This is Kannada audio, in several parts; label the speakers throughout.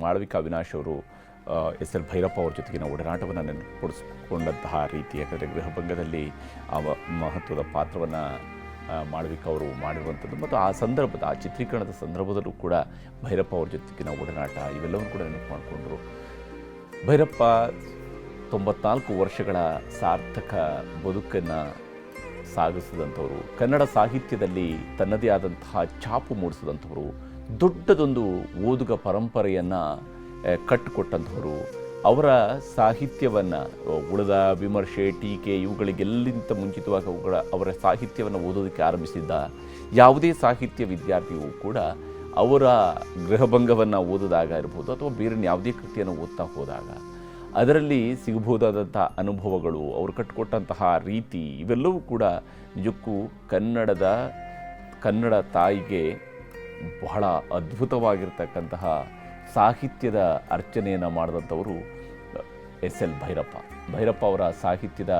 Speaker 1: ಮಾಳವಿಕಾ ಅವಿನಾಶ್ ಅವರು ಎಸ್ ಎಲ್ ಭೈರಪ್ಪ ಅವ್ರ ಜೊತೆಗಿನ ಒಡನಾಟವನ್ನು ನೆನಪುಡಿಸಿಕೊಂಡಂತಹ ರೀತಿ, ಯಾಕಂದರೆ ಗೃಹಭಂಗದಲ್ಲಿ ಆ ಮಹತ್ವದ ಪಾತ್ರವನ್ನು ಮಾಳವಿಕಾ ಅವರು ಮಾಡಿರುವಂಥದ್ದು ಮತ್ತು ಆ ಸಂದರ್ಭದ ಆ ಚಿತ್ರೀಕರಣದ ಸಂದರ್ಭದಲ್ಲೂ ಕೂಡ ಭೈರಪ್ಪ ಅವ್ರ ಜೊತೆಗಿನ ಒಡನಾಟ ಇವೆಲ್ಲವನ್ನೂ ಕೂಡ ನೆನಪು ಮಾಡಿಕೊಂಡ್ರು. ಭೈರಪ್ಪ 94 ವರ್ಷಗಳ ಸಾರ್ಥಕ ಬದುಕನ್ನು ಸಾಗಿಸಿದಂಥವರು, ಕನ್ನಡ ಸಾಹಿತ್ಯದಲ್ಲಿ ತನ್ನದೇ ಆದಂತಹ ಛಾಪು ಮೂಡಿಸಿದಂಥವರು, ದೊಡ್ಡದೊಂದು ಓದುಗ ಪರಂಪರೆಯನ್ನು ಕಟ್ಟಿಕೊಟ್ಟಂಥವರು. ಅವರ ಸಾಹಿತ್ಯವನ್ನು ಉಳಿದ ವಿಮರ್ಶೆ, ಟೀಕೆ ಇವುಗಳಿಗೆಲ್ಲಿಂತ ಮುಂಚಿತವಾಗಿ ಅವರ ಸಾಹಿತ್ಯವನ್ನು ಓದೋದಕ್ಕೆ ಆರಂಭಿಸಿದ್ದ ಯಾವುದೇ ಸಾಹಿತ್ಯ ವಿದ್ಯಾರ್ಥಿಯೂ ಕೂಡ ಅವರ ಗೃಹಭಂಗವನ್ನು ಓದಿದಾಗ ಇರ್ಬೋದು ಅಥವಾ ಬೇರೆ ಯಾವುದೇ ಕೃತಿಯನ್ನು ಓದ್ತಾ ಹೋದಾಗ ಅದರಲ್ಲಿ ಸಿಗಬಹುದಾದಂಥ ಅನುಭವಗಳು, ಅವರು ಕಟ್ಟಿಕೊಟ್ಟಂತಹ ರೀತಿ ಇವೆಲ್ಲವೂ ಕೂಡ ನಿಜಕ್ಕೂ ಕನ್ನಡ ತಾಯಿಗೆ ಬಹಳ ಅದ್ಭುತವಾಗಿರ್ತಕ್ಕಂತಹ ಸಾಹಿತ್ಯದ ಅರ್ಚನೆಯನ್ನು ಮಾಡಿದಂಥವರು ಎಸ್ ಎಲ್ ಭೈರಪ್ಪ ಅವರ ಸಾಹಿತ್ಯದ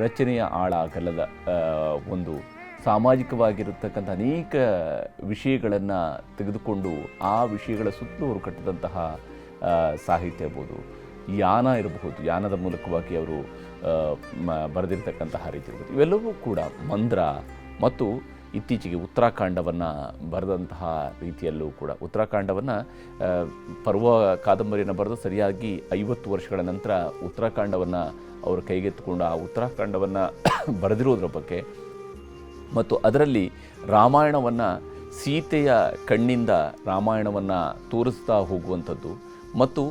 Speaker 1: ರಚನೆಯ ಆಳ ಅಗಲದ ಒಂದು ಸಾಮಾಜಿಕವಾಗಿರತಕ್ಕಂಥ ಅನೇಕ ವಿಷಯಗಳನ್ನು ತೆಗೆದುಕೊಂಡು ಆ ವಿಷಯಗಳ ಸುತ್ತಲೂ ಅವರು ಕಟ್ಟಿದಂತಹ ಸಾಹಿತ್ಯ ಇರ್ಬೋದು, ಯಾನ ಇರಬಹುದು, ಯಾನದ ಮೂಲಕವಾಗಿ ಅವರು ಬರೆದಿರ್ತಕ್ಕಂತಹ ರೀತಿ ಇರ್ಬೋದು, ಇವೆಲ್ಲವೂ ಕೂಡ ಮಂದ್ರ ಮತ್ತು ಇತ್ತೀಚೆಗೆ ಉತ್ತರಾಖಂಡವನ್ನು ಬರೆದಂತಹ ರೀತಿಯಲ್ಲೂ ಕೂಡ ಉತ್ತರಾಖಂಡವನ್ನು ಪರ್ವ ಕಾದಂಬರಿಯನ್ನು ಬರೆದು ಸರಿಯಾಗಿ 50 ವರ್ಷಗಳ ನಂತರ ಉತ್ತರಾಖಂಡವನ್ನು ಅವರು ಕೈಗೆತ್ತಿಕೊಂಡು ಆ ಉತ್ತರಾಖಂಡವನ್ನು ಬರೆದಿರೋದ್ರ ಬಗ್ಗೆ ಮತ್ತು ಅದರಲ್ಲಿ ರಾಮಾಯಣವನ್ನು ಸೀತೆಯ ಕಣ್ಣಿಂದ ರಾಮಾಯಣವನ್ನು ತೋರಿಸ್ತಾ ಹೋಗುವಂಥದ್ದು ಮತ್ತು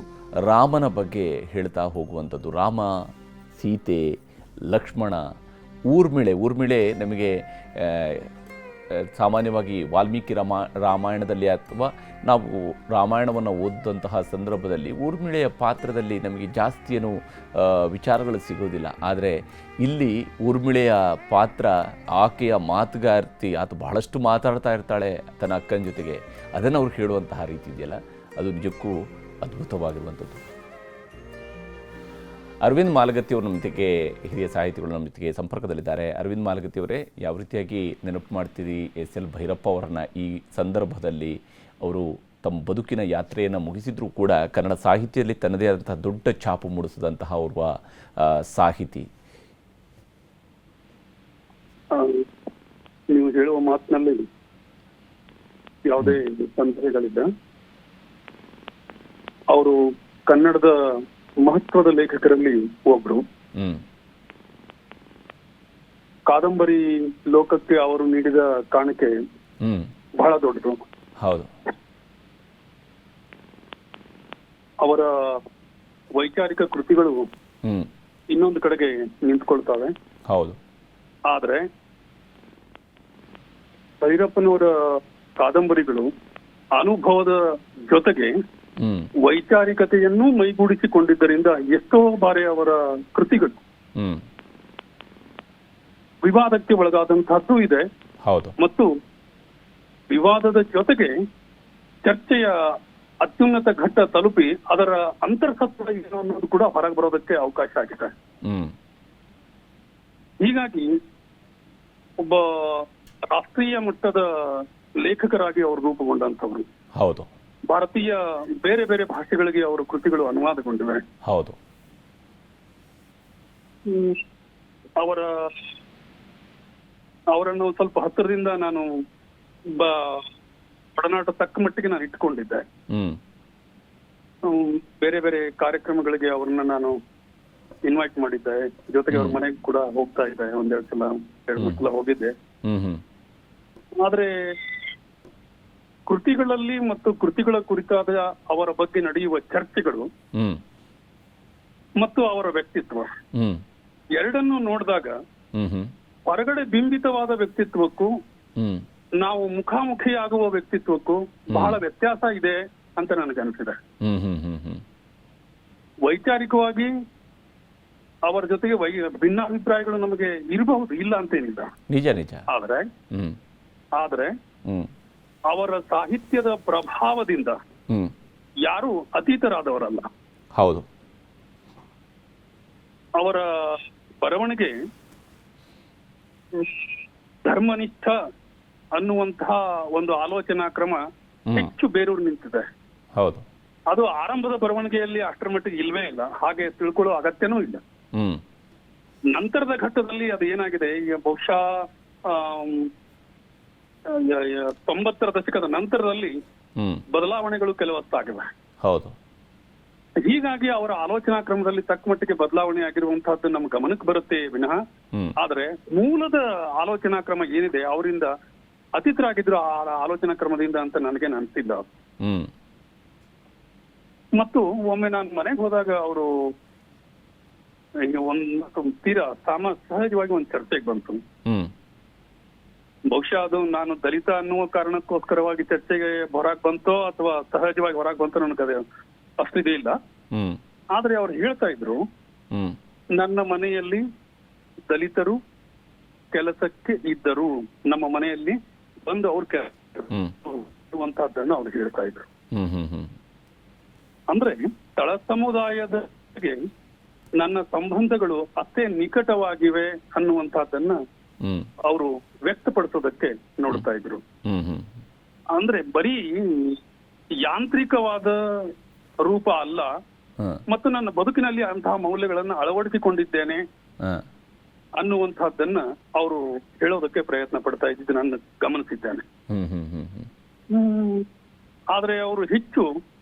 Speaker 1: ರಾಮನ ಬಗ್ಗೆ ಹೇಳ್ತಾ ಹೋಗುವಂಥದ್ದು. ರಾಮ, ಸೀತೆ, ಲಕ್ಷ್ಮಣ, ಊರ್ಮಿಳೆ ನಮಗೆ ಸಾಮಾನ್ಯವಾಗಿ ವಾಲ್ಮೀಕಿ ರಾಮಾಯಣದಲ್ಲಿ ಅಥವಾ ನಾವು ರಾಮಾಯಣವನ್ನು ಓದಿದಂತಹ ಸಂದರ್ಭದಲ್ಲಿ ಊರ್ಮಿಳೆಯ ಪಾತ್ರದಲ್ಲಿ ನಮಗೆ ಜಾಸ್ತಿ ಏನು ವಿಚಾರಗಳು ಸಿಗೋದಿಲ್ಲ. ಆದರೆ ಇಲ್ಲಿ ಊರ್ಮಿಳೆಯ ಪಾತ್ರ, ಆಕೆಯ ಮಾತುಗಾರ್ತಿ, ಆತ ಬಹಳಷ್ಟು ಮಾತಾಡ್ತಾ ಇರ್ತಾಳೆ ತನ್ನ ಅಕ್ಕನ ಜೊತೆಗೆ, ಅದನ್ನು ಅವ್ರು ಹೇಳುವಂತಹ ರೀತಿ ಇದೆಯಲ್ಲ, ಅದು ನಿಜಕ್ಕೂ ಅದ್ಭುತವಾಗಿರುವಂಥದ್ದು. ಅರವಿಂದ್ ಮಾಲಗತ್ತಿ ಅವರು ನಮ್ಮ ಜೊತೆಗೆ, ಹಿರಿಯ ಸಾಹಿತಿಗಳು ನಮ್ಮ ಜೊತೆಗೆ ಸಂಪರ್ಕದಲ್ಲಿದ್ದಾರೆ. ಅರವಿಂದ್ ಮಾಲಗತ್ತಿ ಅವರೇ, ಯಾವ ರೀತಿಯಾಗಿ ನೆನಪು ಮಾಡ್ತೀರಿ ಎಸ್ ಎಲ್ ಭೈರಪ್ಪ ಅವರನ್ನು ಈ ಸಂದರ್ಭದಲ್ಲಿ? ಅವರು ತಮ್ಮ ಬದುಕಿನ ಯಾತ್ರೆಯನ್ನು ಮುಗಿಸಿದ್ರೂ ಕೂಡ ಕನ್ನಡ ಸಾಹಿತ್ಯದಲ್ಲಿ ತನ್ನದೇ ಆದಂತಹ ದೊಡ್ಡ ಛಾಪು ಮೂಡಿಸಿದಂತಹ ಓರ್ವ ಸಾಹಿತಿ.
Speaker 2: ನೀವು ಹೇಳುವ ಮಾತಿನಲ್ಲಿ ಯಾವುದೇ ಸಂದೇಹಗಳಿಲ್ಲ. ಅವರು ಕನ್ನಡದ ಮಹತ್ವದ ಲೇಖಕರಲ್ಲಿ ಒಬ್ರು. ಕಾದಂಬರಿ ಲೋಕಕ್ಕೆ ಅವರು ನೀಡಿದ ಕಾಣಿಕೆ ಬಹಳ ದೊಡ್ಡದು.
Speaker 1: ಹೌದು.
Speaker 2: ಅವರ ವೈಚಾರಿಕ ಕೃತಿಗಳು ಇನ್ನೊಂದು ಕಡೆಗೆ ನಿಂತ್ಕೊಳ್ತವೆ.
Speaker 1: ಹೌದು.
Speaker 2: ಆದ್ರೆ ಭೈರಪ್ಪನವರ ಕಾದಂಬರಿಗಳು ಅನುಭವದ ಜೊತೆಗೆ ವೈಚಾರಿಕತೆಯನ್ನು ಮೈಗೂಡಿಸಿಕೊಂಡಿದ್ದರಿಂದ ಎಷ್ಟೋ ಬಾರಿ ಅವರ ಕೃತಿಗಳು ವಿವಾದಕ್ಕೆ ಒಳಗಾದಂತಹದ್ದು ಇದೆ.
Speaker 1: ಹೌದು.
Speaker 2: ಮತ್ತು ವಿವಾದದ ಜೊತೆಗೆ ಚರ್ಚೆಯ ಅತ್ಯುನ್ನತ ಘಟ್ಟ ತಲುಪಿ ಅದರ ಅಂತರ್ಸತ್ವ ಏನು ಅನ್ನೋದು ಕೂಡ ಹೊರಗೆ ಬರೋದಕ್ಕೆ ಅವಕಾಶ ಆಗಿದೆ. ಹೀಗಾಗಿ ಒಬ್ಬ ರಾಷ್ಟ್ರೀಯ ಮಟ್ಟದ ಲೇಖಕರಾಗಿ ಅವರು ರೂಪುಗೊಂಡಂತವ್ರು.
Speaker 1: ಹೌದು.
Speaker 2: ಭಾರತೀಯ ಬೇರೆ ಬೇರೆ ಭಾಷೆಗಳಿಗೆ ಅವರ ಕೃತಿಗಳು ಅನುವಾದಗೊಂಡಿವೆ.
Speaker 1: ಹೌದು.
Speaker 2: ಅವರನ್ನು ಸ್ವಲ್ಪ ಹತ್ತಿರದಿಂದ ನಾನು ಒಡನಾಟ ತಕ್ಕ ಮಟ್ಟಿಗೆ ನಾನು ಇಟ್ಕೊಂಡಿದ್ದೆ. ಬೇರೆ ಬೇರೆ ಕಾರ್ಯಕ್ರಮಗಳಿಗೆ ಅವ್ರನ್ನ ನಾನು ಇನ್ವೈಟ್ ಮಾಡಿದ್ದೆ. ಜೊತೆಗೆ ಅವ್ರ ಮನೆಗೆ ಕೂಡ ಹೋಗ್ತಾ ಇದ್ದೆ. ಒಂದೆರಡು ಸಲ ಹೋಗಿದ್ದೆ. ಆದ್ರೆ ಕೃತಿಗಳಲ್ಲಿ ಮತ್ತು ಕೃತಿಗಳ ಕುರಿತಾದ ಅವರ ಬಗ್ಗೆ ನಡೆಯುವ ಚರ್ಚೆಗಳು ಮತ್ತು ಅವರ ವ್ಯಕ್ತಿತ್ವ ಎರಡನ್ನೂ ನೋಡಿದಾಗ ಹೊರಗಡೆ ಬಿಂಬಿತವಾದ ವ್ಯಕ್ತಿತ್ವಕ್ಕೂ ನಾವು ಮುಖಾಮುಖಿಯಾಗುವ ವ್ಯಕ್ತಿತ್ವಕ್ಕೂ ಬಹಳ ವ್ಯತ್ಯಾಸ ಇದೆ ಅಂತ ನನಗನ್ಸಿದೆ. ವೈಚಾರಿಕವಾಗಿ ಅವರ ಜೊತೆಗೆ ಭಿನ್ನಾಭಿಪ್ರಾಯಗಳು ನಮಗೆ ಇರಬಹುದು, ಇಲ್ಲ ಅಂತೇನಿಲ್ಲ.
Speaker 1: ನಿಜ ನಿಜ.
Speaker 2: ಆದ್ರೆ ಅವರ ಸಾಹಿತ್ಯದ ಪ್ರಭಾವದಿಂದ ಯಾರು ಅತೀತರಾದವರಲ್ಲ.
Speaker 1: ಹೌದು.
Speaker 2: ಅವರ ಬರವಣಿಗೆ ಧರ್ಮನಿಷ್ಠ ಅನ್ನುವಂತಹ ಒಂದು ಆಲೋಚನಾ ಕ್ರಮ ಹೆಚ್ಚು ಬೇರೂರು ನಿಂತಿದೆ.
Speaker 1: ಹೌದು.
Speaker 2: ಅದು ಆರಂಭದ ಬರವಣಿಗೆಯಲ್ಲಿ ಅಷ್ಟರ ಮಟ್ಟಿಗೆ ಇಲ್ವೇ ಇಲ್ಲ, ಹಾಗೆ ತಿಳ್ಕೊಳ್ಳೋ ಅಗತ್ಯನೂ ಇಲ್ಲ.
Speaker 1: ಹ್ಮ್
Speaker 2: ನಂತರದ ಘಟ್ಟದಲ್ಲಿ ಅದು ಏನಾಗಿದೆ, ಈಗ ಬಹುಶಃ 90ರ ದಶಕದ ನಂತರದಲ್ಲಿ ಬದಲಾವಣೆಗಳು ಕೆಲವತ್ತಾಗಿವೆ.
Speaker 1: ಹೌದು.
Speaker 2: ಹೀಗಾಗಿ ಅವರ ಆಲೋಚನಾ ಕ್ರಮದಲ್ಲಿ ತಕ್ಕ ಮಟ್ಟಿಗೆ ಬದಲಾವಣೆ ಆಗಿರುವಂತಹದ್ದು ನಮ್ಮ ಗಮನಕ್ಕೆ ಬರುತ್ತೆ ವಿನಃ, ಆದ್ರೆ ಮೂಲದ ಆಲೋಚನಾ ಕ್ರಮ ಏನಿದೆ ಅವರಿಂದ ಅತಿಥರಾಗಿದ್ರು ಆ ಆಲೋಚನಾ ಕ್ರಮದಿಂದ ಅಂತ ನನಗೇನು ಅನಿಸಿಲ್ಲ. ಮತ್ತು ಒಮ್ಮೆ ನಾನು ಮನೆಗೆ ಹೋದಾಗ ಅವರು ತೀರಾ ಸಹಜವಾಗಿ ಒಂದು ಚರ್ಚೆಗೆ ಬಂತು. ಬಹುಶಃ ಅದು ನಾನು ದಲಿತ ಅನ್ನುವ ಕಾರಣಕ್ಕೋಸ್ಕರವಾಗಿ ಚರ್ಚೆಗೆ ಹೊರಗೆ ಬಂತೋ ಅಥವಾ ಸಹಜವಾಗಿ ಹೊರಗೆ ಬಂತೋ ನನಗೆ ಅಷ್ಟಿದೆ ಇಲ್ಲ. ಆದ್ರೆ ಅವ್ರು ಹೇಳ್ತಾ ಇದ್ರು, ನನ್ನ ಮನೆಯಲ್ಲಿ ದಲಿತರು ಕೆಲಸಕ್ಕೆ ಇದ್ದರು, ನಮ್ಮ ಮನೆಯಲ್ಲಿ ಬಂದು ಅವ್ರ ಕೆಲಸದನ್ನು ಅವ್ರು ಹೇಳ್ತಾ ಇದ್ರು. ಅಂದ್ರೆ ತಳ ಸಮುದಾಯದಗೆ ನನ್ನ ಸಂಬಂಧಗಳು ಅಷ್ಟೇ ನಿಕಟವಾಗಿವೆ ಅನ್ನುವಂತಹದ್ದನ್ನ ಅವರು ವ್ಯಕ್ತಪಡಿಸೋದಕ್ಕೆ ನೋಡ್ತಾ ಇದ್ರು. ಅಂದ್ರೆ ಬರೀ ಯಾಂತ್ರಿಕವಾದ ರೂಪ ಅಲ್ಲ, ಮತ್ತು ನನ್ನ ಬದುಕಿನಲ್ಲಿ ಅಂತಹ ಮೌಲ್ಯಗಳನ್ನ ಅಳವಡಿಸಿಕೊಂಡಿದ್ದೇನೆ ಅನ್ನುವಂತಹದ್ದನ್ನ ಅವರು ಹೇಳೋದಕ್ಕೆ ಪ್ರಯತ್ನ ಪಡ್ತಾ ಇದ್ದಿದ್ದು ನಾನು ಗಮನಿಸಿದ್ದೇನೆ. ಆದ್ರೆ ಅವರು ಹೆಚ್ಚು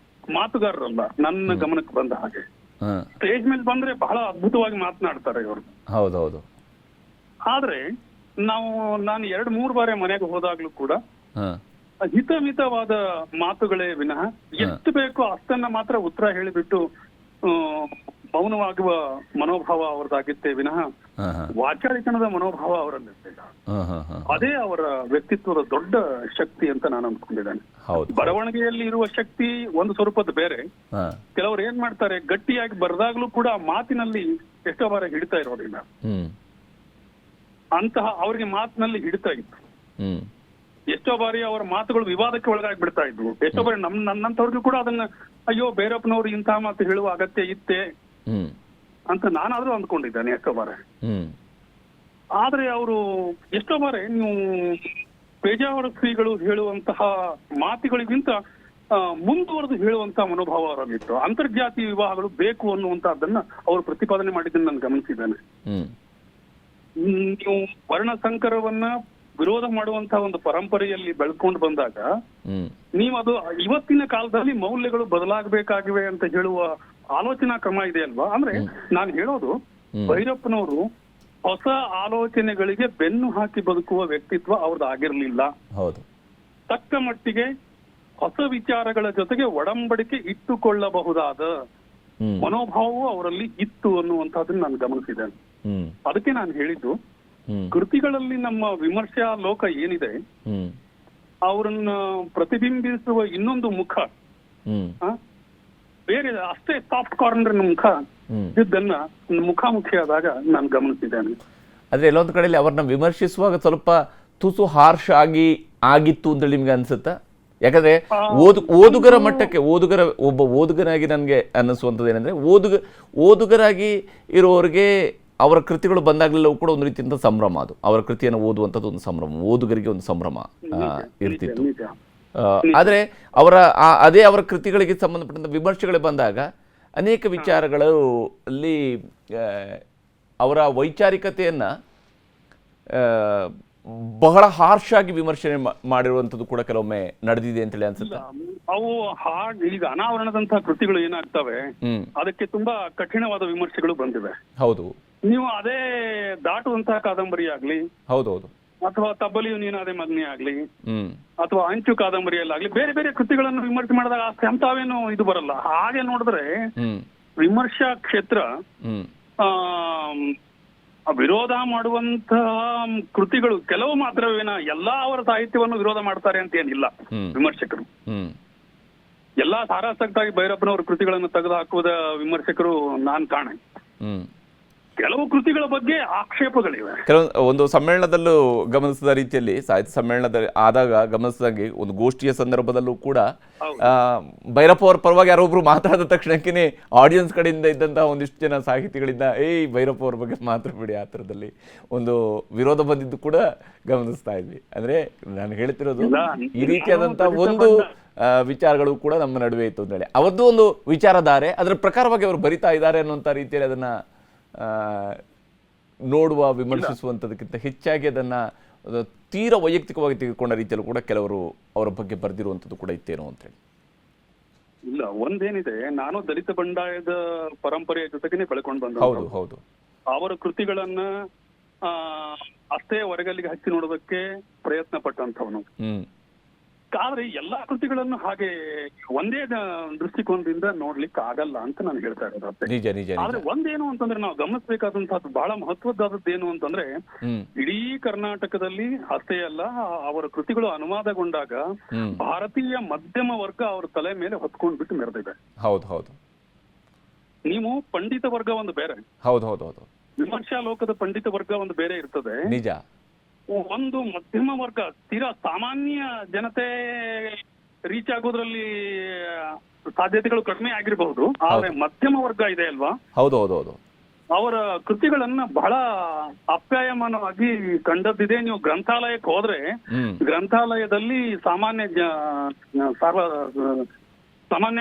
Speaker 2: ಮಾತುಗಾರರಲ್ಲ ನನ್ನ ಗಮನಕ್ಕೆ ಬಂದ ಹಾಗೆ. ಸ್ಟೇಜ್ ಮೇಲೆ ಬಂದ್ರೆ ಬಹಳ ಅದ್ಭುತವಾಗಿ ಮಾತನಾಡ್ತಾರೆ ಇವರು.
Speaker 1: ಹೌದೌದು.
Speaker 2: ಆದ್ರೆ ನಾನು 2-3 ಬಾರಿ ಮನೆಗೆ ಹೋದಾಗ್ಲೂ ಕೂಡ ಹಿತಮಿತವಾದ ಮಾತುಗಳೇ ವಿನಃ ಎಷ್ಟು ಬೇಕೋ ಅಷ್ಟನ್ನ ಮಾತ್ರ ಉತ್ತರ ಹೇಳಿಬಿಟ್ಟು ಮೌನವಾಗುವ ಮನೋಭಾವ ಅವರದಾಗಿತ್ತೇ ವಿನಃ ವಾಚಾಳಿತನದ ಮನೋಭಾವ ಅವರಲ್ಲಿರ್ತಿಲ್ಲ. ಅದೇ ಅವರ ವ್ಯಕ್ತಿತ್ವದ ದೊಡ್ಡ ಶಕ್ತಿ ಅಂತ ನಾನು ಅಂದ್ಕೊಂಡಿದ್ದೇನೆ. ಬರವಣಿಗೆಯಲ್ಲಿ ಇರುವ ಶಕ್ತಿ ಒಂದು ಸ್ವರೂಪದ ಬೇರೆ. ಕೆಲವರು ಏನ್ ಮಾಡ್ತಾರೆ, ಗಟ್ಟಿಯಾಗಿ ಬರೆದಾಗ್ಲೂ ಕೂಡ ಮಾತಿನಲ್ಲಿ ಎಷ್ಟೋ ಬಾರಿ ಹಿಡಿತಾ ಇರೋದಿಲ್ಲ. ಅಂತಹ ಅವರಿಗೆ ಮಾತಿನಲ್ಲಿ ಹಿಡಿತಾ ಇತ್ತು. ಎಷ್ಟೋ ಬಾರಿ ಅವರ ಮಾತುಗಳು ವಿವಾದಕ್ಕೆ ಒಳಗಾಗಿ ಬಿಡ್ತಾ ಇದ್ವು. ಎಷ್ಟೋ ಬಾರಿ ನನ್ನಂತವ್ರಿಗೂ ಕೂಡ ಅದನ್ನ ಅಯ್ಯೋ ಬೇರಪ್ಪನವರು ಇಂತಹ ಮಾತು ಹೇಳುವ ಅಗತ್ಯ ಇತ್ತೆ ಅಂತ ನಾನಾದ್ರೂ ಅಂದ್ಕೊಂಡಿದ್ದೇನೆ ಎಷ್ಟೋ ಬಾರಿ. ಆದ್ರೆ ಅವರು ಎಷ್ಟೋ ಬಾರಿ ನೀವು ಪೇಜಾವರ ಶ್ರೀಗಳು ಹೇಳುವಂತಹ ಮಾತುಗಳಿಗಿಂತ ಮುಂದುವರೆದು ಹೇಳುವಂತಹ ಮನೋಭಾವ ಅವರಲ್ಲಿತ್ತು. ಅಂತರ್ಜಾತಿ ವಿವಾಹಗಳು ಬೇಕು ಅನ್ನುವಂತಹದ್ದನ್ನ ಅವರು ಪ್ರತಿಪಾದನೆ ಮಾಡಿದ್ದನ್ನು ನಾನು ಗಮನಿಸಿದ್ದೇನೆ. ನೀವು ವರ್ಣ ಸಂಕರವನ್ನ ವಿರೋಧ ಮಾಡುವಂತಹ ಒಂದು ಪರಂಪರೆಯಲ್ಲಿ ಬೆಳ್ಕೊಂಡು ಬಂದಾಗ ನೀವು ಅದು ಇವತ್ತಿನ ಕಾಲದಲ್ಲಿ ಮೌಲ್ಯಗಳು ಬದಲಾಗಬೇಕಾಗಿವೆ ಅಂತ ಹೇಳುವ ಆಲೋಚನಾ ಕ್ರಮ ಇದೆ ಅಲ್ವಾ. ಅಂದ್ರೆ ನಾನು ಹೇಳೋದು, ಭೈರಪ್ಪನವರು ಹೊಸ ಆಲೋಚನೆಗಳಿಗೆ ಬೆನ್ನು ಹಾಕಿ ಬದುಕುವ ವ್ಯಕ್ತಿತ್ವ ಅವ್ರದ್ದು ಆಗಿರ್ಲಿಲ್ಲ. ತಕ್ಕ ಮಟ್ಟಿಗೆ ಹೊಸ ವಿಚಾರಗಳ ಜೊತೆಗೆ ಒಡಂಬಡಿಕೆ ಇಟ್ಟುಕೊಳ್ಳಬಹುದಾದ ಮನೋಭಾವವು ಅವರಲ್ಲಿ ಇತ್ತು ಅನ್ನುವಂತಹದನ್ನ ನಾನು ಗಮನಿಸಿದ್ದೇನೆ. ಅದಕ್ಕೆ ನಾನು ಹೇಳಿದ್ದು, ಕೃತಿಗಳಲ್ಲಿ ನಮ್ಮ ವಿಮರ್ಶಾ ಲೋಕ ಏನಿದೆ ಅವರನ್ನ ಪ್ರತಿಬಿಂಬಿಸುವ ಇನ್ನೊಂದು ಮುಖ, ಬೇರೆ ಅಷ್ಟೇ ಸಾಫ್ಟ್ ಕಾರ್ನರ್ ಮುಖ ಇದನ್ನ ಮುಖಾಮುಖಿಯಾದಾಗ ನಾನು ಗಮನಿಸಿದ್ದೇನೆ.
Speaker 1: ಆದ್ರೆ ಎಲ್ಲೊಂದು ಕಡೆಯಲ್ಲಿ ಅವ್ರನ್ನ ವಿಮರ್ಶಿಸುವಾಗ ಸ್ವಲ್ಪ ತುಸು ಹಾರ್ಷ್ ಆಗಿತ್ತು ಅಂತೇಳಿ ನಿಮ್ಗೆ ಅನ್ಸುತ್ತಾ? ಯಾಕಂದ್ರೆ ಓದುಗರ ಮಟ್ಟಕ್ಕೆ ಒಬ್ಬ ಓದುಗನಾಗಿ ನನಗೆ ಅನ್ನಿಸುವಂಥದ್ದು ಏನಂದ್ರೆ, ಓದುಗರಾಗಿ ಇರೋರಿಗೆ ಅವರ ಕೃತಿಗಳು ಬಂದಾಗಲೆಲ್ಲವೂ ಕೂಡ ಒಂದು ರೀತಿಯಿಂದ ಸಂಭ್ರಮ. ಅದು ಅವರ ಕೃತಿಯನ್ನು ಓದುವಂಥದ್ದು ಒಂದು ಸಂಭ್ರಮ, ಓದುಗರಿಗೆ ಒಂದು ಸಂಭ್ರಮ ಇರ್ತಿತ್ತು. ಆದರೆ ಅದೇ ಅವರ ಕೃತಿಗಳಿಗೆ ಸಂಬಂಧಪಟ್ಟಂಥ ವಿಮರ್ಶೆಗಳು ಬಂದಾಗ ಅನೇಕ ವಿಚಾರಗಳು ಅಲ್ಲಿ ಅವರ ವೈಚಾರಿಕತೆಯನ್ನ ಬಹಳ ಹಾರ್ಷ್ ಆಗಿ ವಿಮರ್ಶನೆ ಮಾಡಿರುವಂಥದ್ದು ಕೂಡ ಕೆಲವೊಮ್ಮೆ ನಡೆದಿದೆ ಅಂತೇಳಿ ಅನ್ಸುತ್ತೆ.
Speaker 2: ಅವು ಈಗ ಅನಾವರಣದಂತಹ ಕೃತಿಗಳು ಏನಾಗ್ತವೆ, ಅದಕ್ಕೆ ತುಂಬಾ ಕಠಿಣವಾದ ವಿಮರ್ಶೆಗಳು ಬಂದಿವೆ.
Speaker 1: ಹೌದು.
Speaker 2: ನೀವು ಅದೇ ದಾಟುವಂತಹ ಕಾದಂಬರಿ ಆಗ್ಲಿ,
Speaker 1: ಹೌದೌದು,
Speaker 2: ಅಥವಾ ತಬ್ಬಲಿಯು ನೀನಾದೆ ಮಗ್ನಿ ಆಗ್ಲಿ, ಅಥವಾ ಅಂಚು ಕಾದಂಬರಿಯಲ್ಲಾಗ್ಲಿ, ಬೇರೆ ಬೇರೆ ಕೃತಿಗಳನ್ನು ವಿಮರ್ಶೆ ಮಾಡಿದಾಗ ಅಂತಾವೇನು ಇದು ಬರಲ್ಲ. ಹಾಗೆ ನೋಡಿದ್ರೆ ವಿಮರ್ಶಾ ಕ್ಷೇತ್ರ ವಿರೋಧ ಮಾಡುವಂತಹ ಕೃತಿಗಳು ಕೆಲವು ಮಾತ್ರವೇನ, ಎಲ್ಲಾ ಅವರ ಸಾಹಿತ್ಯವನ್ನು ವಿರೋಧ ಮಾಡ್ತಾರೆ ಅಂತ ಏನಿಲ್ಲ ವಿಮರ್ಶಕರು. ಎಲ್ಲಾ ಸಾರಾಸಕ್ತಾಗಿ ಭೈರಪ್ಪನವರ ಕೃತಿಗಳನ್ನು ತೆಗೆದು ಹಾಕುವುದ ವಿಮರ್ಶಕರು ನಾನ್ ಕಾಣೆ. ಕೆಲವು ಕೃತಿಗಳ ಬಗ್ಗೆ ಆಕ್ಷೇಪಗಳಿವೆ.
Speaker 1: ಒಂದು ಸಮ್ಮೇಳನದಲ್ಲೂ ಗಮನಿಸಿದ ರೀತಿಯಲ್ಲಿ, ಸಾಹಿತ್ಯ ಸಮ್ಮೇಳನದ ಆದಾಗ ಗಮನಿಸಿದಂಗೆ ಒಂದು ಗೋಷ್ಠಿಯ ಸಂದರ್ಭದಲ್ಲೂ ಕೂಡ ಭೈರಪ್ಪ ಅವರ ಪರವಾಗಿ ಯಾರೊಬ್ರು ಮಾತಾಡಿದ ತಕ್ಷಣಕ್ಕೆ ಆಡಿಯನ್ಸ್ ಕಡೆಯಿಂದ ಇದ್ದಂತಹ ಒಂದಿಷ್ಟು ಜನ ಸಾಹಿತಿಗಳಿಂದ ಭೈರಪ್ಪ ಅವ್ರ ಬಗ್ಗೆ ಮಾತಾಡಬೇಡಿ ಆ ಥರದಲ್ಲಿ ಒಂದು ವಿರೋಧ ಬಂದಿದ್ದು ಕೂಡ ಗಮನಿಸ್ತಾ ಇದ್ವಿ. ಅಂದ್ರೆ ನಾನು ಹೇಳ್ತಿರೋದು ಈ ರೀತಿಯಾದಂತಹ ಒಂದು ವಿಚಾರಗಳು ಕೂಡ ನಮ್ಮ ನಡುವೆ ಇತ್ತು ಅಂತ ಹೇಳಿ. ಅವತ್ತು ಒಂದು ವಿಚಾರಧಾರೆ ಅದರ ಪ್ರಕಾರವಾಗಿ ಅವರು ಬರಿತಾ ಇದ್ದಾರೆ ಅನ್ನುವಂಥ ರೀತಿಯಲ್ಲಿ ಅದನ್ನ ನೋಡುವ, ವಿಮರ್ಶಿಸುವಂಥದಕ್ಕಿಂತ ಹೆಚ್ಚಾಗಿ ಅದನ್ನ ತೀರಾ ವೈಯಕ್ತಿಕವಾಗಿ ತೆಗೆದುಕೊಂಡ ರೀತಿಯಲ್ಲೂ ಕೂಡ ಕೆಲವರು ಅವರ ಬಗ್ಗೆ ಬರೆದಿರುವಂಥದ್ದು ಕೂಡ ಇತ್ತೇನೋ ಅಂತ ಹೇಳಿ.
Speaker 2: ಇಲ್ಲ, ಒಂದೇನಿದೆ, ನಾನು ದಲಿತ ಬಂಡಾಯದ ಪರಂಪರೆಯ ಜೊತೆಗೇನೆ ಬೆಳ್ಕೊಂಡು ಬಂದ.
Speaker 1: ಹೌದು ಹೌದು.
Speaker 2: ಅವರ ಕೃತಿಗಳನ್ನ ಅಷ್ಟೇ ಹೊರಗಲ್ಲಿಗೆ ಹಚ್ಚಿ ನೋಡೋದಕ್ಕೆ ಪ್ರಯತ್ನ ಪಟ್ಟಂತವನು. ಆದ್ರೆ ಎಲ್ಲಾ ಕೃತಿಗಳನ್ನು ಹಾಗೆ ಒಂದೇ ದೃಷ್ಟಿಕೋನದಿಂದ ನೋಡ್ಲಿಕ್ಕೆ ಆಗಲ್ಲ ಅಂತ ನಾನು ಹೇಳ್ತಾ ಇರೋದು. ಆದ್ರೆ ಒಂದೇನು ಅಂತಂದ್ರೆ ನಾವು ಗಮನಿಸಬೇಕಾದಂತಹದ್ದು ಬಹಳ ಮಹತ್ವದ್ದಾದದ್ದೇನು ಅಂತಂದ್ರೆ, ಇಡೀ ಕರ್ನಾಟಕದಲ್ಲಿ ಅಷ್ಟೇ ಅಲ್ಲ, ಅವರ ಕೃತಿಗಳು ಅನುವಾದಗೊಂಡಾಗ ಭಾರತೀಯ ಮಧ್ಯಮ ವರ್ಗ ಅವ್ರ ತಲೆ ಮೇಲೆ ಹೊತ್ಕೊಂಡ್ಬಿಟ್ಟು ಮೆರೆದಿದೆ.
Speaker 1: ಹೌದು ಹೌದು.
Speaker 2: ನೀವು ಪಂಡಿತ ವರ್ಗ ಒಂದು ಬೇರೆ,
Speaker 1: ಹೌದು ಹೌದು ಹೌದು,
Speaker 2: ವಿಮರ್ಶಾ ಲೋಕದ ಪಂಡಿತ ವರ್ಗ ಒಂದು ಬೇರೆ ಇರ್ತದೆ.
Speaker 1: ನಿಜ.
Speaker 2: ಒಂದು ಮಧ್ಯಮ ವರ್ಗ, ತೀರಾ ಸಾಮಾನ್ಯ ಜನತೆ ರೀಚ್ ಆಗೋದ್ರಲ್ಲಿ ಸಾಧ್ಯತೆಗಳು ಕಡಿಮೆ ಆಗಿರಬಹುದು, ಆದ್ರೆ ಮಧ್ಯಮ ವರ್ಗ ಇದೆ ಅಲ್ವಾ,
Speaker 1: ಹೌದು ಹೌದು ಹೌದು,
Speaker 2: ಅವರ ಕೃತಿಗಳನ್ನ ಬಹಳ ಆಪ್ಯಾಯಮಾನವಾಗಿ ಕಂಡದ್ದಿದೆ. ನೀವು ಗ್ರಂಥಾಲಯಕ್ಕೆ ಹೋದ್ರೆ ಗ್ರಂಥಾಲಯದಲ್ಲಿ ಸಾಮಾನ್ಯ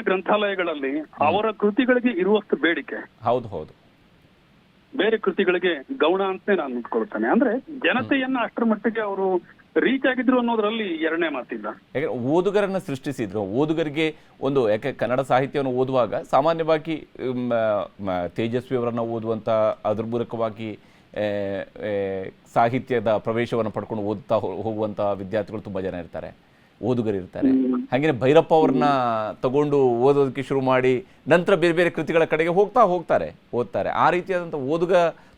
Speaker 2: ಗ್ರಂಥಾಲಯಗಳಲ್ಲಿ ಅವರ ಕೃತಿಗಳಿಗೆ ಇರುವಷ್ಟು ಬೇಡಿಕೆ
Speaker 1: ಹೌದು ಹೌದು
Speaker 2: ಬೇರೆ ಕೃತಿಗಳಿಗೆ ಗೌಣ ಅಂತ ನಾನು ಅಂದ್ಕೊಳ್ತೇನೆ. ಅಂದ್ರೆ ಜನತೆಯನ್ನ ಅಷ್ಟರ ಮಟ್ಟಿಗೆ ಅವರು ರೀಚ್ ಆಗಿದ್ರು ಅನ್ನೋದ್ರಲ್ಲಿ ಎರಡನೇ ಮಾತಿಲ್ಲ.
Speaker 1: ಯಾಕಂದ್ರೆ ಓದುಗರನ್ನ ಸೃಷ್ಟಿಸಿದ್ರು, ಓದುಗರಿಗೆ ಒಂದು, ಯಾಕೆ ಕನ್ನಡ ಸಾಹಿತ್ಯವನ್ನು ಓದುವಾಗ ಸಾಮಾನ್ಯವಾಗಿ ತೇಜಸ್ವಿ ಅವರನ್ನು ಓದುವಂಥ, ಅದ್ರ ಮೂಲಕವಾಗಿ ಸಾಹಿತ್ಯದ ಪ್ರವೇಶವನ್ನು ಪಡ್ಕೊಂಡು ಓದ್ತಾ ಹೋಗುವಂಥ ವಿದ್ಯಾರ್ಥಿಗಳು ತುಂಬ ಜನ ಇರ್ತಾರೆ, ಓದುಗರಿರ್ತಾರೆ. ಹಾಗೆಯೇ ಭೈರಪ್ಪ ಅವ್ರನ್ನ ತಗೊಂಡು ಓದೋದಕ್ಕೆ ಶುರು ಮಾಡಿ ನಂತರ ಬೇರೆ ಬೇರೆ ಕೃತಿಗಳ ಕಡೆಗೆ ಓದ್ತಾರೆ. ಆ ರೀತಿಯಾದಂಥ ಓದುಗ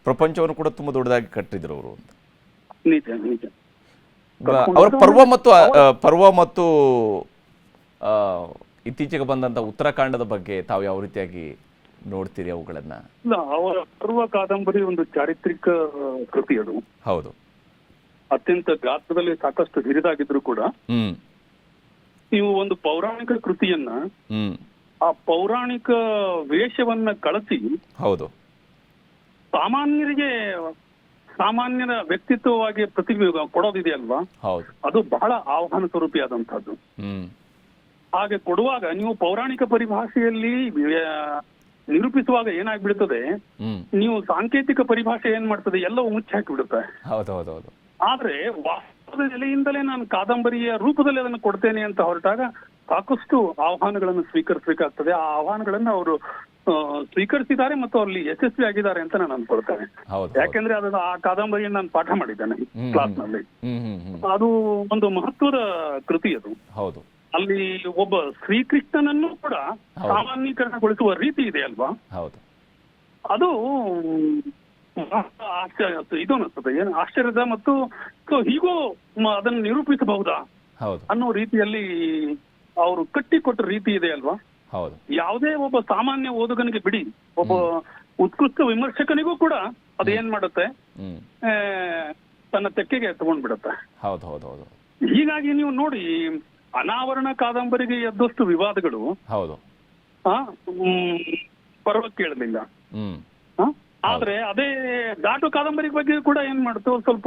Speaker 1: ಪ್ರಪಂಚವನ್ನು ಕೂಡ ತುಂಬ ದೊಡ್ಡದಾಗಿ ಕಟ್ಟಿದ್ರು ಅವರು ಅಂತ. ಅವರ ಪರ್ವ ಮತ್ತು ಇತ್ತೀಚೆಗೆ ಬಂದಂಥ ಉತ್ತರಾಖಂಡದ ಬಗ್ಗೆ ತಾವು ಯಾವ ರೀತಿಯಾಗಿ ನೋಡ್ತೀರಿ ಅವುಗಳನ್ನ?
Speaker 2: ಇಲ್ಲ, ಅವರ ಪರ್ವ ಕಾದಂಬರಿ ಒಂದು ಚಾರಿತ್ರಿಕ ಕೃತಿ. ಅದು
Speaker 1: ಹೌದು,
Speaker 2: ಅತ್ಯಂತ ಗಾತ್ರದಲ್ಲಿ ಸಾಕಷ್ಟು ಹಿರಿದಾಗಿದ್ರು ಕೂಡ ನೀವು ಒಂದು ಪೌರಾಣಿಕ ಕೃತಿಯನ್ನ ಆ ಪೌರಾಣಿಕ ವೇಷವನ್ನ ಕಳಚಿ
Speaker 1: ಹೌದು
Speaker 2: ಸಾಮಾನ್ಯರ ವ್ಯಕ್ತಿತ್ವವಾಗಿ ಪ್ರತಿಬಿಂಬ ಕೊಡೋದಿದೆಯಲ್ವಾ, ಅದು ಬಹಳ ಆಹ್ವಾನ ಸ್ವರೂಪಿಯಾದಂತಹದ್ದು. ಹಾಗೆ ಕೊಡುವಾಗ ನೀವು ಪೌರಾಣಿಕ ಪರಿಭಾಷೆಯಲ್ಲಿ ನಿರೂಪಿಸುವಾಗ ಏನಾಗ್ಬಿಡ್ತದೆ, ನೀವು ಸಾಂಕೇತಿಕ ಪರಿಭಾಷೆ ಏನ್ ಮಾಡ್ತದೆ, ಎಲ್ಲವೂ ಮುಚ್ಚಿ ಹಾಕಿಬಿಡುತ್ತೆ. ಆದ್ರೆ ವಾಸ್ತವದ ನೆಲೆಯಿಂದಲೇ ನಾನು ಕಾದಂಬರಿಯ ರೂಪದಲ್ಲಿ ಅದನ್ನು ಕೊಡ್ತೇನೆ ಅಂತ ಹೊರಟಾಗ ಸಾಕಷ್ಟು ಆಹ್ವಾನಗಳನ್ನು ಸ್ವೀಕರಿಸಬೇಕಾಗ್ತದೆ. ಆ ಆಹ್ವಾನಗಳನ್ನು ಅವರು ಸ್ವೀಕರಿಸಿದ್ದಾರೆ ಮತ್ತು ಅಲ್ಲಿ ಯಶಸ್ವಿ ಆಗಿದ್ದಾರೆ ಅಂತ ನಾನು ಅನ್ಕೊಳ್ತೇನೆ. ಯಾಕೆಂದ್ರೆ ಅದನ್ನ ಆ ಕಾದಂಬರಿಯನ್ನು ನಾನು ಪಾಠ ಮಾಡಿದ್ದೇನೆ ಕ್ಲಾಸ್ ನಲ್ಲಿ. ಅದು ಒಂದು ಮಹತ್ವದ ಕೃತಿ. ಅದು ಅಲ್ಲಿ ಒಬ್ಬ ಶ್ರೀಕೃಷ್ಣನನ್ನು ಕೂಡ ಸಾಮಾನ್ಯೀಕರಣಗೊಳಿಸುವ ರೀತಿ ಇದೆ ಅಲ್ವಾ, ಅದು ಇದು ಅನಿಸ್ತದೆ, ಏನು ಆಶ್ಚರ್ಯದ ಮತ್ತು ಹೀಗೂ ಅದನ್ನು ನಿರೂಪಿಸಬಹುದಾ ಅನ್ನೋ ರೀತಿಯಲ್ಲಿ ಅವರು ಕಟ್ಟಿಕೊಟ್ಟ ರೀತಿ ಇದೆ ಅಲ್ವಾ. ಯಾವುದೇ ಒಬ್ಬ ಸಾಮಾನ್ಯ ಓದುಗನಿಗೆ ಬಿಡಿ, ಒಬ್ಬ ಉತ್ಕೃಷ್ಟ ವಿಮರ್ಶಕನಿಗೂ ಕೂಡ ಅದೇನ್ ಮಾಡುತ್ತೆ, ತನ್ನ ತೆಕ್ಕೆಗೆ ತಗೊಂಡ್ಬಿಡುತ್ತೆ. ಹೀಗಾಗಿ ನೀವು ನೋಡಿ, ಅನಾವರಣ ಕಾದಂಬರಿಗೆ ಎದ್ದಷ್ಟು ವಿವಾದಗಳು ಪರ್ವ ಕೇಳಲಿಲ್ಲ. ಆದ್ರೆ ಅದೇ ಘಾಟು ಕಾದಂಬರಿ ಬಗ್ಗೆ ಕೂಡ ಏನ್ ಮಾಡ್ತು, ಸ್ವಲ್ಪ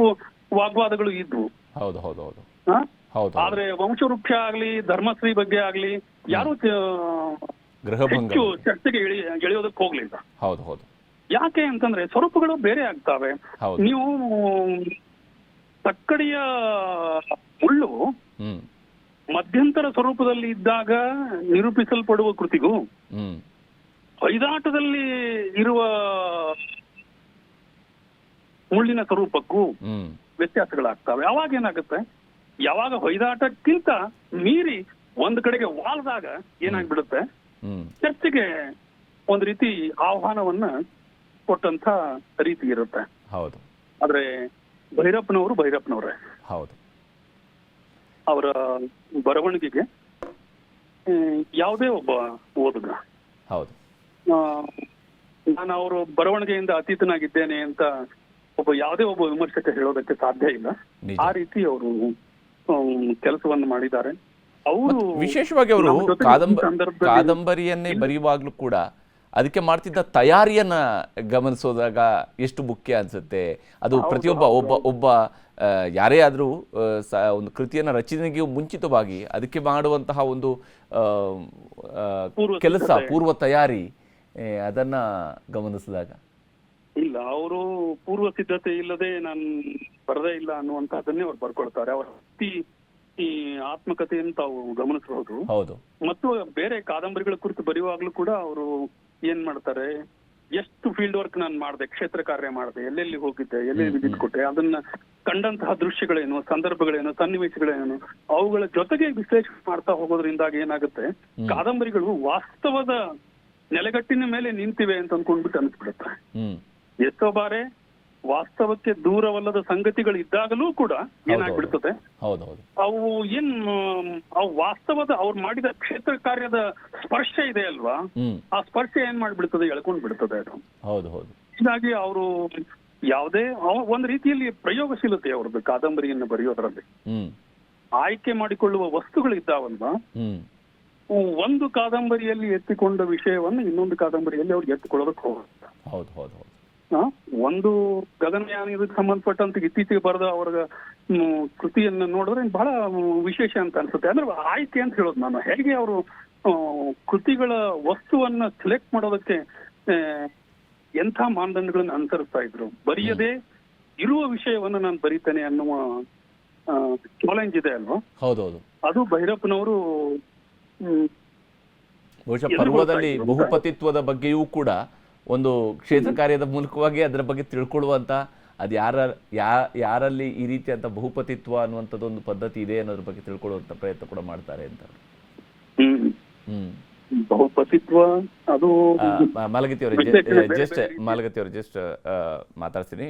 Speaker 2: ವಾಗ್ವಾದಗಳು ಇದ್ವು. ಆದ್ರೆ ವಂಶವೃಕ್ಷ ಆಗ್ಲಿ, ಧರ್ಮಶ್ರೀ ಬಗ್ಗೆ ಆಗ್ಲಿ ಯಾರು ಹೆಚ್ಚು ಚರ್ಚೆಗೆ ಎಳೆಯೋದಕ್ಕೆ ಹೋಗ್ಲಿಲ್ಲ. ಯಾಕೆ ಅಂತಂದ್ರೆ ಸ್ವರೂಪಗಳು ಬೇರೆ ಆಗ್ತಾವೆ. ನೀವು ತಕ್ಕಡಿಯ ಮುಳ್ಳು ಮಧ್ಯಂತರ ಸ್ವರೂಪದಲ್ಲಿ ಇದ್ದಾಗ ನಿರೂಪಿಸಲ್ಪಡುವ ಕೃತಿಗೂ ಹೊಯ್ದಾಟದಲ್ಲಿ ಇರುವ ಮುಳ್ಳಿನ ಸ್ವರೂಪಕ್ಕೂ ವ್ಯತ್ಯಾಸಗಳಾಗ್ತವೆ. ಅವಾಗ ಏನಾಗುತ್ತೆ, ಯಾವಾಗ ಹೊಯ್ದಾಟಕ್ಕಿಂತ ಮೀರಿ ಒಂದ್ ಕಡೆಗೆ ವಾಲ್ದಾಗ ಏನಾಗ್ಬಿಡುತ್ತೆ, ಚರ್ಚೆಗೆ ಒಂದ್ ರೀತಿ ಆಹ್ವಾನವನ್ನ ಕೊಟ್ಟಂತ ರೀತಿ ಇರುತ್ತೆ. ಆದ್ರೆ ಭೈರಪ್ಪನವರೇ ಅವರ ಬರವಣಿಗೆಗೆ ಯಾವುದೇ ಒಬ್ಬ ಓದುಗ ನಾನು ಅವರು ಬರವಣಿಗೆಯಿಂದ ಅತೀತನಾಗಿದ್ದೇನೆ ಅಂತ ಯಾವುದೇ ಒಬ್ಬ ವಿಮರ್ಶಕ ಹೇಳೋದಕ್ಕೆ ಸಾಧ್ಯ ಇಲ್ಲ.
Speaker 1: ನಿಜ.
Speaker 2: ಆ ರೀತಿ ಅವರು ಕೆಲಸವನ್ನು ಮಾಡಿದ್ದಾರೆ. ಅವರು
Speaker 1: ವಿಶೇಷವಾಗಿ ಅವರು ಕಾದಂಬರಿಯನ್ನೇ ಬರೆಯುವಾಗ್ಲೂ ಕೂಡ ಅದಕ್ಕೆ ಮಾಡ್ತಿದ್ದ ತಯಾರಿಯನ್ನ ಗಮನಿಸೋದಾಗ ಎಷ್ಟು ಮುಖ್ಯ ಅನ್ಸುತ್ತೆ. ಅದು ಪ್ರತಿಯೊಬ್ಬ ಒಬ್ಬ ಯಾರೇ ಆದರೂ ಒಂದು ಕೃತಿಯನ್ನು ರಚನೆಗೆ ಮುಂಚಿತವಾಗಿ ಅದಕ್ಕೆ ಮಾಡುವಂತಹ ಒಂದು ಕೆಲಸ, ಪೂರ್ವ ತಯಾರಿ, ಅದನ್ನ ಗಮನಿಸಿದಾಗ
Speaker 2: ಇಲ್ಲ, ಅವರು ಪೂರ್ವ ಸಿದ್ಧತೆ ಇಲ್ಲದೆ ನಾನು ಬರದೇ ಇಲ್ಲ ಅನ್ನುವಂತಹದನ್ನೇ ಅವ್ರು ಬರ್ಕೊಳ್ತಾರೆ. ಅವರ ಈ ಆತ್ಮಕಥೆಯನ್ನು ತಾವು ಗಮನಿಸಬಹುದು.
Speaker 1: ಹೌದು.
Speaker 2: ಮತ್ತು ಬೇರೆ ಕಾದಂಬರಿಗಳ ಕುರಿತು ಬರೆಯುವಾಗ್ಲೂ ಕೂಡ ಅವರು ಏನ್ ಮಾಡ್ತಾರೆ, ಎಷ್ಟು ಫೀಲ್ಡ್ ವರ್ಕ್ ನಾನು ಮಾಡಿದೆ, ಕ್ಷೇತ್ರ ಕಾರ್ಯ ಮಾಡಿದೆ, ಎಲ್ಲೆಲ್ಲಿ ಹೋಗಿದ್ದೆ, ಎಲ್ಲೆಲ್ಲಿ ವಿಸಿಟ್ ಕೊಟ್ಟೆ, ಅದನ್ನ ಕಂಡಂತಹ ದೃಶ್ಯಗಳೇನು, ಸಂದರ್ಭಗಳೇನು, ಸನ್ನಿವೇಶಗಳೇನು, ಅವುಗಳ ಜೊತೆಗೆ ವಿಶ್ಲೇಷಣೆ ಮಾಡ್ತಾ ಹೋಗೋದ್ರಿಂದಾಗಿ ಏನಾಗುತ್ತೆ, ಕಾದಂಬರಿಗಳು ವಾಸ್ತವದ ನೆಲೆಗಟ್ಟಿನ ಮೇಲೆ ನಿಂತಿವೆ ಅಂತ ಅನ್ಕೊಂಡ್ಬಿಟ್ಟು ಅನ್ಸ್ಬಿಡುತ್ತೆ. ಎಷ್ಟೋ ಬಾರಿ ವಾಸ್ತವಕ್ಕೆ ದೂರವಲ್ಲದ ಸಂಗತಿಗಳು ಇದ್ದಾಗಲೂ ಕೂಡ ಏನಾಗ್ಬಿಡ್ತದೆ, ಅವು ಅವು ವಾಸ್ತವದ ಅವ್ರು ಮಾಡಿದ ಕ್ಷೇತ್ರ ಕಾರ್ಯದ ಸ್ಪರ್ಶ ಇದೆ ಅಲ್ವಾ, ಆ ಸ್ಪರ್ಶ ಏನ್ ಮಾಡ್ಬಿಡ್ತದೆ, ಎಳ್ಕೊಂಡ್ ಬಿಡ್ತದೆ ಅದು. ಹೀಗಾಗಿ ಅವರು ಯಾವುದೇ ಒಂದ್ ರೀತಿಯಲ್ಲಿ ಪ್ರಯೋಗಶೀಲತೆ ಅವ್ರದ್ದು ಕಾದಂಬರಿಯನ್ನು ಬರೆಯೋದ್ರಲ್ಲಿ. ಆಯ್ಕೆ ಮಾಡಿಕೊಳ್ಳುವ ವಸ್ತುಗಳಿದ್ದಾವಲ್ವಾ, ಒಂದು ಕಾದಂಬರಿಯಲ್ಲಿ ಎತ್ತಿಕೊಂಡ ವಿಷಯವನ್ನು ಇನ್ನೊಂದು ಕಾದಂಬರಿಯಲ್ಲಿ ಅವ್ರು ಎತ್ತಿಕೊಳ್ಳೋದಕ್ಕೆ ಹೋಗುತ್ತೆ. ಒಂದು ಗಗನಯಾನಕ್ಕೆ ಸಂಬಂಧಪಟ್ಟಂತ ಇತ್ತೀಚೆಗೆ ಬರೆದ ಅವರ ಕೃತಿಯನ್ನು ನೋಡಿದ್ರೆ ಬಹಳ ವಿಶೇಷ ಅಂತ ಅನ್ಸುತ್ತೆ. ಅಂದ್ರೆ ಆಯ್ಕೆ ಅಂತ ಹೇಳೋದು ನಾನು, ಹೇಗೆ ಅವರು ಕೃತಿಗಳ ವಸ್ತುವನ್ನ ಸೆಲೆಕ್ಟ್ ಮಾಡೋದಕ್ಕೆ ಎಂಥ ಮಾನದಂಡಗಳನ್ನು ಅನುಸರಿಸ್ತಾ ಇದ್ರು. ಬರೆಯದೇ ಇರುವ ವಿಷಯವನ್ನು ನಾನು ಬರೀತೇನೆ ಅನ್ನುವ ಚಾಲೆಂಜ್ ಇದೆ ಅಲ್ವಾ, ಅದು ಭೈರಪ್ಪನವರು
Speaker 1: ಬಹುಶಃ ಪರ್ವದಲ್ಲಿ ಬಹುಪತಿತ್ವದ ಬಗ್ಗೆಯೂ ಕೂಡ ಒಂದು ಕ್ಷೇತ್ರ ಕಾರ್ಯದ ಮೂಲಕವಾಗಿ ಅದರ ಬಗ್ಗೆ ತಿಳ್ಕೊಳ್ಳುವಂತ, ಅದು ಯಾರಲ್ಲಿ ಈ ರೀತಿಯಂತ ಬಹುಪತಿತ್ವ ಅನ್ನುವಂಥದ್ದು ಒಂದು ಪದ್ಧತಿ ಇದೆ ಅನ್ನೋದ್ರ ಬಗ್ಗೆ ತಿಳ್ಕೊಳ್ಳುವಂತ ಪ್ರಯತ್ನ ಕೂಡ ಮಾಡ್ತಾರೆ ಅಂತ.
Speaker 2: ಬಹುಪತಿತ್ವ ಅದು
Speaker 1: ಮಾಲಗತ್ತಿ ಅವರೇ ಜಸ್ಟ್ ಮಾತಾಡ್ತೀನಿ.